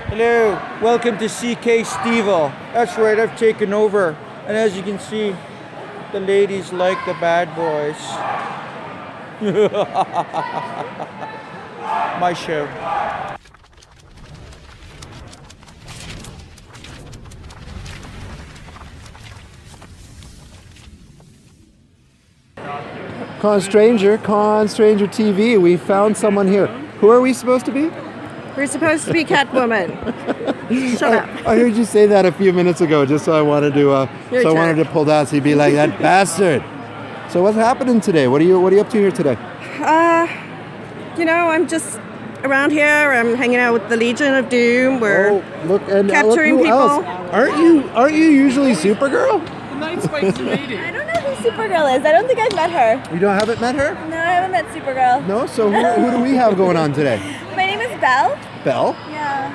Hello, welcome to CK Stevil. That's right, I've taken over. And as you can see, the ladies like the bad boys. My show. Con Stranger TV. We found someone here. Who are we supposed to be? We're supposed to be Catwoman. Shut up. I heard you say that a few minutes ago, just so I wanted to. I wanted to pull that, so you'd be like that bastard. So what's happening today? What are you up to here today? I'm just around here. I'm hanging out with the Legion of Doom. We're capturing people. Else. Aren't you usually Supergirl? The Night Spike's lady. I don't know who Supergirl is. I don't think I've met her. You haven't met her? No, I haven't met Supergirl. No. So who do we have going on today? My name is Belle. Belle? Yeah.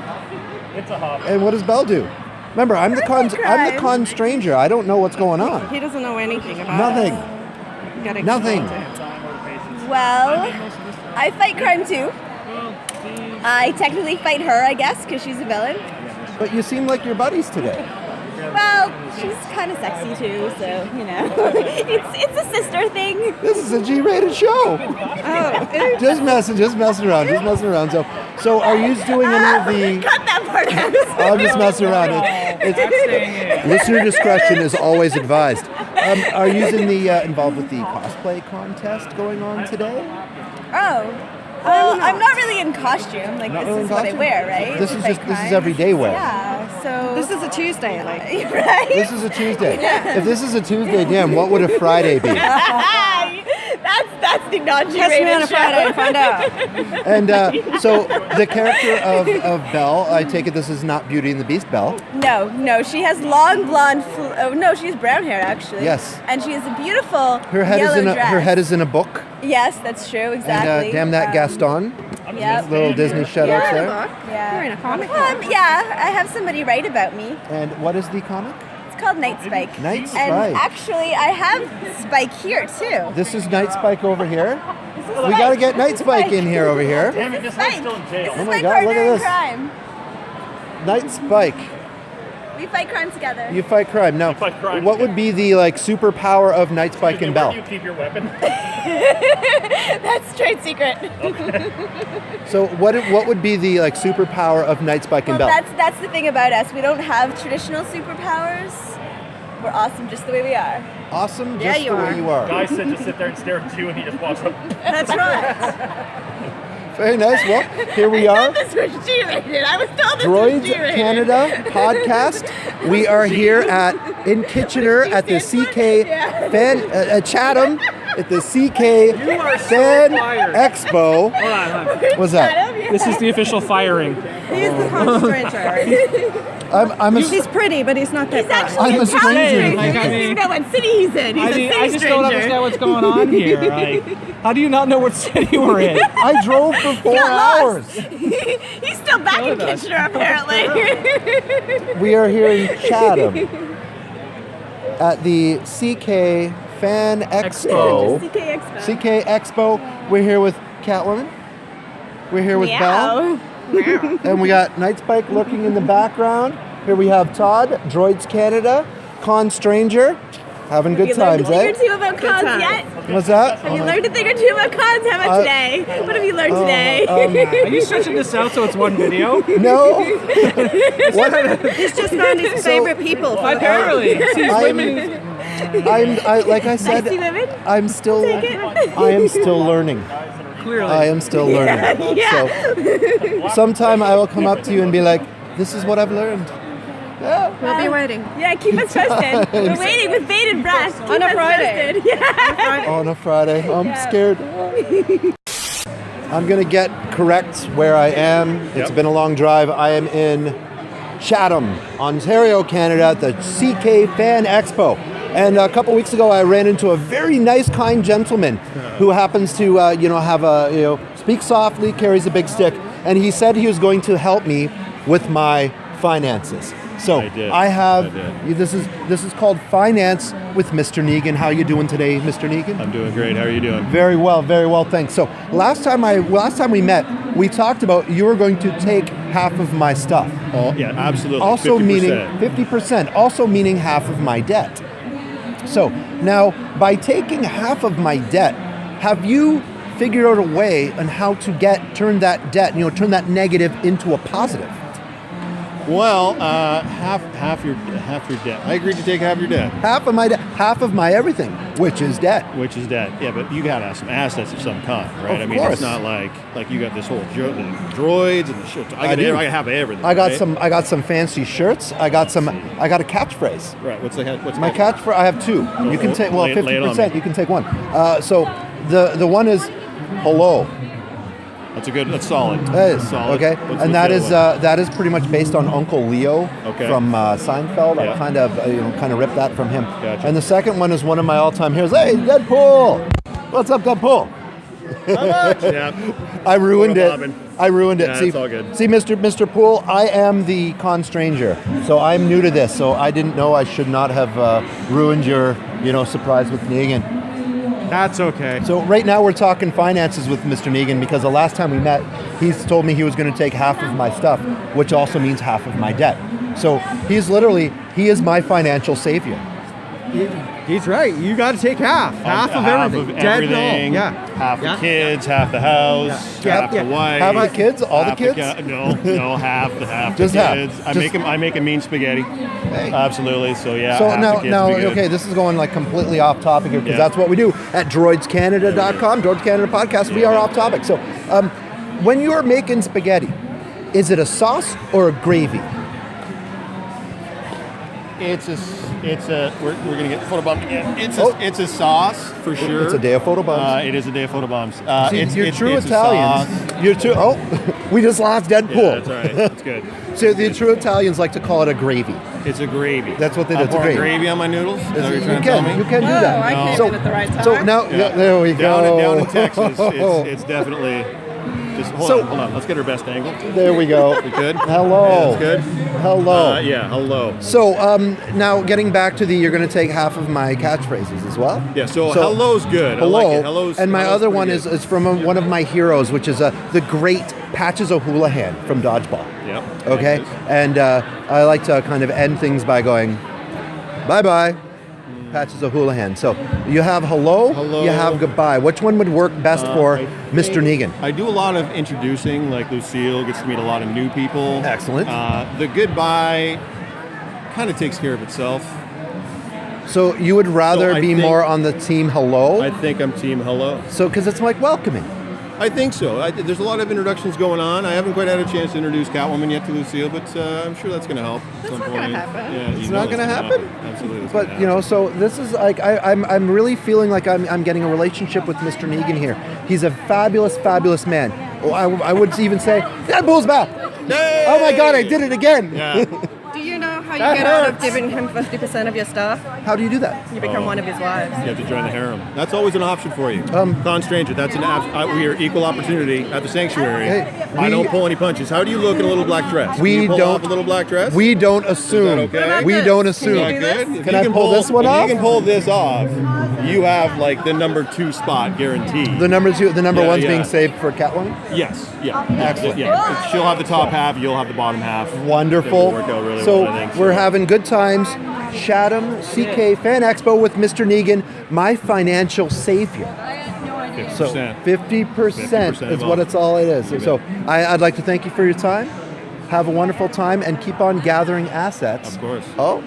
It's a hobby. And what does Belle do? Remember, I'm the con stranger. I don't know what's going on. He doesn't know anything about Nothing. us. You gotta Nothing. explain to him. Well, I fight crime too. I technically fight her, I guess, because she's a villain. But you seem like you're buddies today. Well, she's kind of sexy too, so it's a sister thing. This is a G-rated show. Oh, Just messing around. So are you doing any of the? Cut that part out. I'm just messing around. Listener discretion is always advised. Are you involved with the cosplay contest going on today? Oh. I'm not really in costume. Like, this is what I wear, right? This is everyday wear. Yeah, so... this is a Tuesday, like. Right? This is a Tuesday. Yeah. If this is a Tuesday, damn, what would a Friday be? That's the non-G-rated Test me on a Friday and find out. And so the character of Belle, I take it this is not Beauty and the Beast Belle. No, she has long blonde. She has brown hair actually. Yes. And she has a beautiful Her head is in a book. Yes, that's true. Exactly. And damn that Gaston. Yep. Little Disney shout-outs there. Yeah. You're in a comic book. Yeah, I have somebody write about me. And what is the comic? It's called Night Spike. Night And Spike. actually, I have Spike here too. This is Night Spike over here. This is We Spike. got to get Night Spike in here over here. Damn it, this Spike. guy's still in jail. This is Oh my my God, partner look at in this. crime. Night Spike. We fight crime together. You fight crime. Now, fight crime what would be the superpower of Night Spike and Where Belle? do you keep your weapon? That's trade secret. So what would be the superpower of Night Spike and Well, Belle? that's the thing about us. We don't have traditional superpowers. We're awesome just the way we are. Awesome, Yeah, just you the way are. you are. Guy said just sit there and stare at you, and he just walks up. That's right. Very nice. Well, here we are. This was G-rated. I was told this was Droids G-rated. Canada podcast. We are here in Kitchener at the CK Fan Chatham at the CK Fan Expo. Hold on. What's that? This is the official firing. He's the con stranger. He's pretty, but he's not that He's bad. actually I'm a a stranger. stranger. Like, He I doesn't mean- even know what city he's in. He's a city I just stranger. don't understand what's going on here. Like, how do you not know what city we're in? I drove for 4 got hours. lost. He's still back in Kitchener, apparently. We are here in Chatham at the CK Fan Expo. CK Expo. CK Expo. We're here with Catwoman. We're here with Belle. And we got Night Spike lurking in the background. Here we have Todd, Droids Canada, Con Stranger. Having good times, Have you learned a eh? thing or two about cons times. yet? What's that? Have you learned a thing or two about cons? How about today? What have you learned today? Are you stretching this out so it's one video? No. He's just found his favorite people. Apparently. Sees women. Like I said, Sexy women? I am still learning. Clearly. I am still learning. Yeah. So sometime I will come up to you and be like, this is what I've learned. We'll be waiting. Yeah, keep us posted. We're waiting with bated breath. Keep On a us Friday. posted. Yeah. On a Friday. I'm scared. I'm going to get correct where I am. It's been a long drive. I am in Chatham, Ontario, Canada at the CK Fan Expo. And a couple weeks ago, I ran into a very nice, kind gentleman who happens to, speak softly, carries a big stick, and he said he was going to help me with my finances. So I did. This is called Finance with Mr. Negan. How you doing today, Mr. Negan? I'm doing great. How are you doing? Very well, thanks. So last time we met, we talked about you were going to take half of my stuff. Oh, yeah, absolutely. Also 50%. meaning 50%, also meaning half of my debt. So now, by taking half of my debt, have you figured out a way on how to turn that debt, turn that negative into a positive? Well, half your debt. I agreed to take half your debt. Half of my debt, half of my everything, which is debt. Which is debt. Yeah, but you gotta have some assets of some kind, right? Of I mean, course. it's not like you got this whole droids and the shit. I got half of everything. I got right? I got some fancy shirts. I got a catchphrase. Right. What's My catchphrase? I have two. You can take 50%. You can take one. So the one is hello. That's solid. That is solid. Okay, What's and that is pretty much based on Uncle Leo from Seinfeld. Yeah. I kind of ripped that from him. Gotcha. And the second one is one of my all-time heroes. Hey, Deadpool! What's up, Deadpool? Yeah. I ruined it. Yeah, See, it's all good. See, Mr. Poole, I am the con stranger, so I'm new to this. So I didn't know I should not have ruined your surprise with Negan. That's okay. So right now we're talking finances with Mr. Negan because the last time we met, he's told me he was going to take half of my stuff, which also means half of my debt. So he is my financial savior. He's right. You got to take half of everything. Dead and all. Yeah. Half the kids, half the house, half the wife. Half the kids? All the kids? No, half Just the half. kids. I make a mean spaghetti. Hey. Absolutely. So yeah. So half now, the kids would be good. okay, this is going like completely off topic here because that's what we do at droidscanada.com, Droids Canada Podcast. We are off topic. So when you're making spaghetti, is it a sauce or a gravy? We're gonna get photobombed again. It's a sauce for sure. It's a day of photobombs. It is a day of photobombs. You're true it's Italians. You're true. Oh, we just lost Deadpool. Yeah, that's all right. That's good. So the true Italians like to call it a gravy. It's a gravy. That's what they do. It's a pour gravy. Gravy on my noodles. Is that what you're trying to tell me? You can do Whoa, that. I came in at the right time. So now, there we go. Down in Texas, it's definitely. Just hold on. Let's get our best angle. There we go. We good? Hello. Yeah, that's good. Hello. Hello. So now getting back to you're going to take half of my catchphrases as well. Yeah. So hello's good. Hello. I like it. Hello's. And my hello's other one good. is from one of my heroes, which is the great Patches O'Houlihan from Dodgeball. Yep. Okay. And I like to kind of end things by going, bye-bye. Patches O'Houlihan. So you have hello, you have goodbye. Which one would work best for Mr. Negan? I do a lot of introducing, like Lucille gets to meet a lot of new people. Excellent. The goodbye kind of takes care of itself. So you would rather be more on the team hello? I think I'm team hello. So because it's like welcoming. I think so. There's a lot of introductions going on. I haven't quite had a chance to introduce Catwoman yet to Lucille, but I'm sure that's going to help. That's not going to happen. Yeah, It's not going to happen? Absolutely. But so this is like I'm really feeling like I'm getting a relationship with Mr. Negan here. He's a fabulous, fabulous man. Oh, I would even say Deadpool's back. Yay! Oh my God, I did it again. Yeah. Do you know how you get out of giving him 50% of your stuff? How do you do that? You become one of his wives. You have to join the harem. That's always an option for you. Con stranger. That's we are equal opportunity at the sanctuary. I don't pull any punches. How do you look in a little black dress? We Can you pull don't. off a little black dress. We don't assume. Is that okay? We don't assume. Can you do this? If Can you I pull this one if off? you can pull this off, you have like the number 2 spot guaranteed. The number one's Yeah. being saved for Catwoman. Yes. Yeah. Excellent. Yeah. She'll have the top half. You'll have the bottom half. Wonderful. It'll work out really So well, I think. we're having good times. Chatham CK Fan Expo with Mr. Negan, my financial savior. 50%. So 50% is what it's all it is. So I'd like to thank you for your time. Have a wonderful time and keep on gathering assets. Of course. Oh.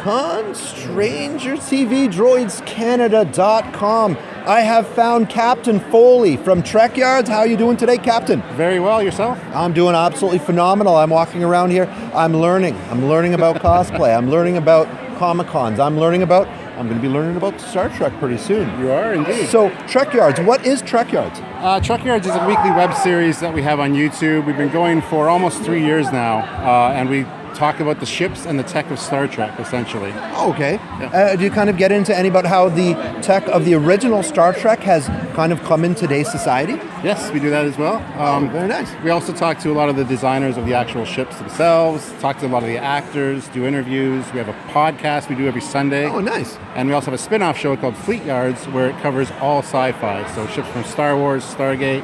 Con Stranger TV DroidsCanada.com. I have found Captain Foley from Trek Yards. How are you doing today, Captain? Very well, yourself? I'm doing absolutely phenomenal. I'm walking around here. I'm learning. I'm learning about cosplay. I'm learning about Comic-Cons. I'm going to be learning about Star Trek pretty soon. You are indeed. So, Trek Yards. What is Trek Yards? Trek Yards is a weekly web series that we have on YouTube. We've been going for almost 3 years now, and we talk about the ships and the tech of Star Trek, essentially. Okay. Yeah. Do you kind of get into any about how the tech of the original Star Trek has kind of come in today's society? Yes, we do that as well. Very nice. We also talk to a lot of the designers of the actual ships themselves, talk to a lot of the actors, do interviews. We have a podcast we do every Sunday. Oh, nice. And we also have a spin-off show called Fleet Yards where it covers all sci-fi. So ships from Star Wars, Stargate,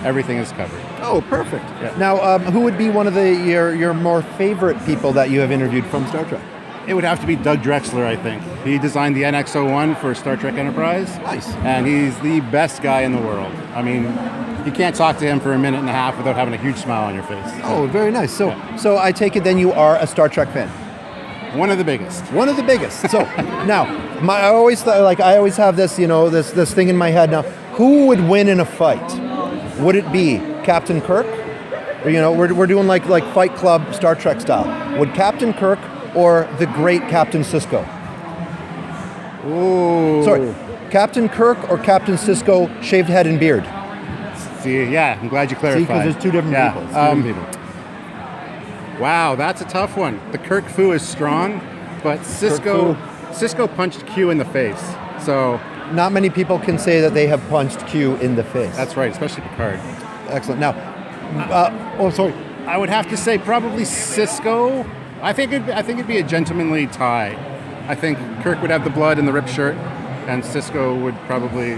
everything is covered. Oh, perfect. Yeah. Now, who would be one of your more favorite people that you have interviewed from Star Trek? It would have to be Doug Drexler, I think. He designed the NX-01 for Star Trek Enterprise. Nice. And he's the best guy in the world. I mean, you can't talk to him for a minute and a half without having a huge smile on your face. Oh, very nice. So I take it then you are a Star Trek fan. One of the biggest. One of the biggest. So now, I always have this, this thing in my head. Now, who would win in a fight? Would it be Captain Kirk? Or, we're doing like Fight Club Star Trek style. Would Captain Kirk or the great Captain Sisko? Ooh. Sorry, Captain Kirk or Captain Sisko, shaved head and beard? See, yeah, I'm glad you clarified. See, because there's two different people. It's two different people. Wow, that's a tough one. The Kirk Fu is strong, but Sisko punched Q in the face. So not many people can say that they have punched Q in the face. That's right, especially Picard. Excellent. Now, sorry. I would have to say probably Sisko. I think it'd be a gentlemanly tie. I think Kirk would have the blood and the ripped shirt, and Sisko would probably.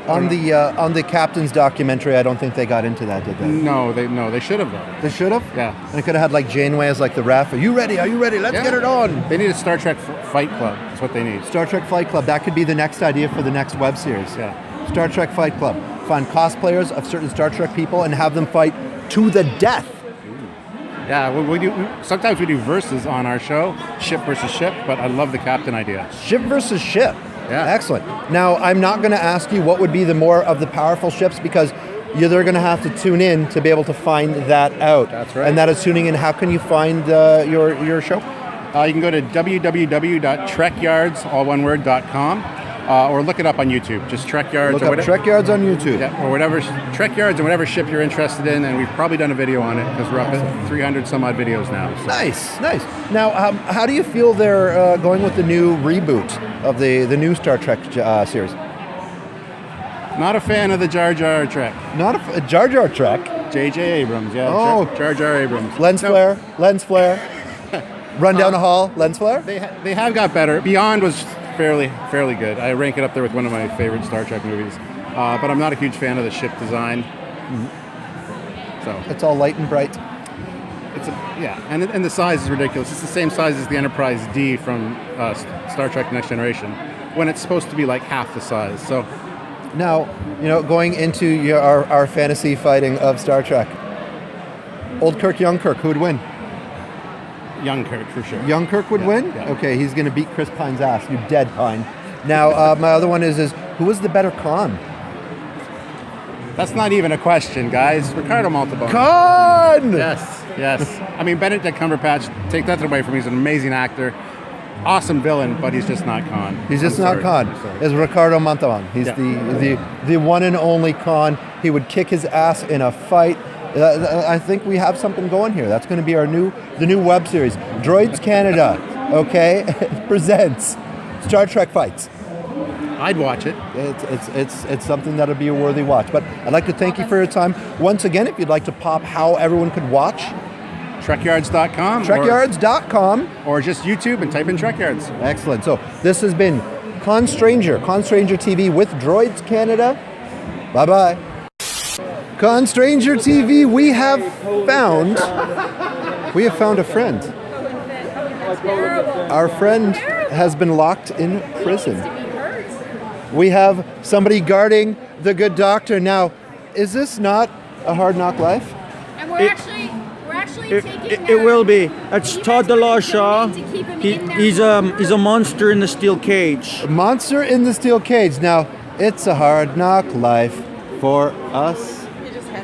On the Captain's documentary, I don't think they got into that, did they? No, they should have though. They should have. Yeah. And they could have had like Janeway as like the ref. Are you ready? Are you ready? Let's get it on. They need a Star Trek Fight Club. That's what they need. Star Trek Fight Club. That could be the next idea for the next web series. Yeah. Star Trek Fight Club. Find cosplayers of certain Star Trek people and have them fight to the death. Yeah, sometimes we do verses on our show, ship versus ship, but I love the captain idea. Ship versus ship. Yeah. Excellent. Now, I'm not going to ask you what would be the more of the powerful ships because they're going to have to tune in to be able to find that out. That's right. And that is tuning in. How can you find your show? You can go to www.trekyards.com or look it up on YouTube. Just Trek Yards. Look up Trek Yards on YouTube. Yeah, or whatever, Trek Yards and whatever ship you're interested in, and we've probably done a video on it because we're up at 300 some odd videos now. So. Nice. Now, how do you feel they're going with the new reboot of the new Star Trek series? Not a fan of the Jar Jar Trek. Not a Jar Jar Trek? J.J. Abrams, yeah. Oh. Jar Jar Abrams. Lens flare. Run down the hall, lens flare? They have got better. Beyond was fairly good. I rank it up there with one of my favorite Star Trek movies. But I'm not a huge fan of the ship design. Mm-hmm. So it's all light and bright. And the size is ridiculous. It's the same size as the Enterprise D from Star Trek Next Generation, when it's supposed to be like half the size. So now, going into our fantasy fighting of Star Trek, old Kirk, young Kirk, who would win? Young Kirk, for sure. Young Kirk would win? Yeah. Okay, he's going to beat Chris Pine's ass, you dead Pine. Now, my other one is who is the better con? That's not even a question, guys. Ricardo Montalban. Con! Yes. I mean, Benedict Cumberbatch, take that away from me. He's an amazing actor. Awesome villain, but he's just not Khan. He's just not Khan. It's Ricardo Montalban. He's the one and only Khan. He would kick his ass in a fight. I think we have something going here. That's going to be the new web series. Droids Canada, okay, presents Star Trek fights. I'd watch it. It's something that'll be a worthy watch. But I'd like to thank you for your time. Once again, if you'd like to pop how everyone could watch, trekyards.com. Trekyards.com. Or just YouTube and type in Trek Yards. Excellent. So this has been Con Stranger TV with Droids Canada. Bye-bye. Con Stranger TV, we have found a friend. Our friend has been locked in prison. We have somebody guarding the good doctor. Now, is this not a hard knock life? And we're actually taking it will be. It's Todd DeLaw. He's a monster in the steel cage. A monster in the steel cage. Now, it's a hard knock life for us.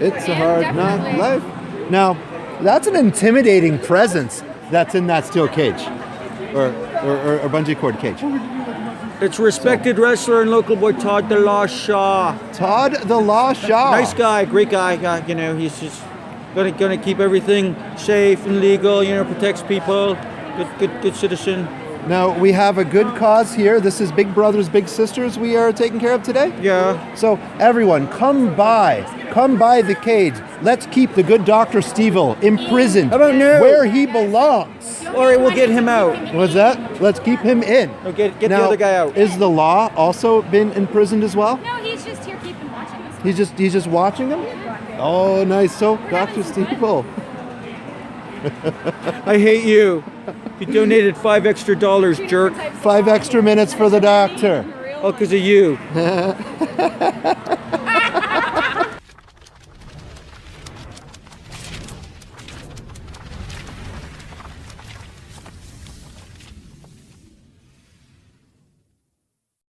It's a hard knock life. Now, that's an intimidating presence that's in that steel cage, or bungee cord cage. It's respected wrestler and local boy Todd DeLaw. Todd DeLaw. Nice guy, great guy. He's just gonna keep everything safe and legal. Protects people. Good citizen. Now, we have a good cause here. This is Big Brothers, Big Sisters we are taking care of today. Yeah. So, everyone, come by. Come by the cage. Let's keep the good Dr. Stevil imprisoned How about no? where he belongs. All right, we'll get him out. What's that? Let's keep him in. No, get Now, the other guy out. Is the law also been imprisoned as well? No, he's just here keeping watching us. He's just watching them? Oh, nice. So, Dr. Stevil. I hate you. You donated $5 extra, jerk. 5 extra minutes for the doctor. All because of you.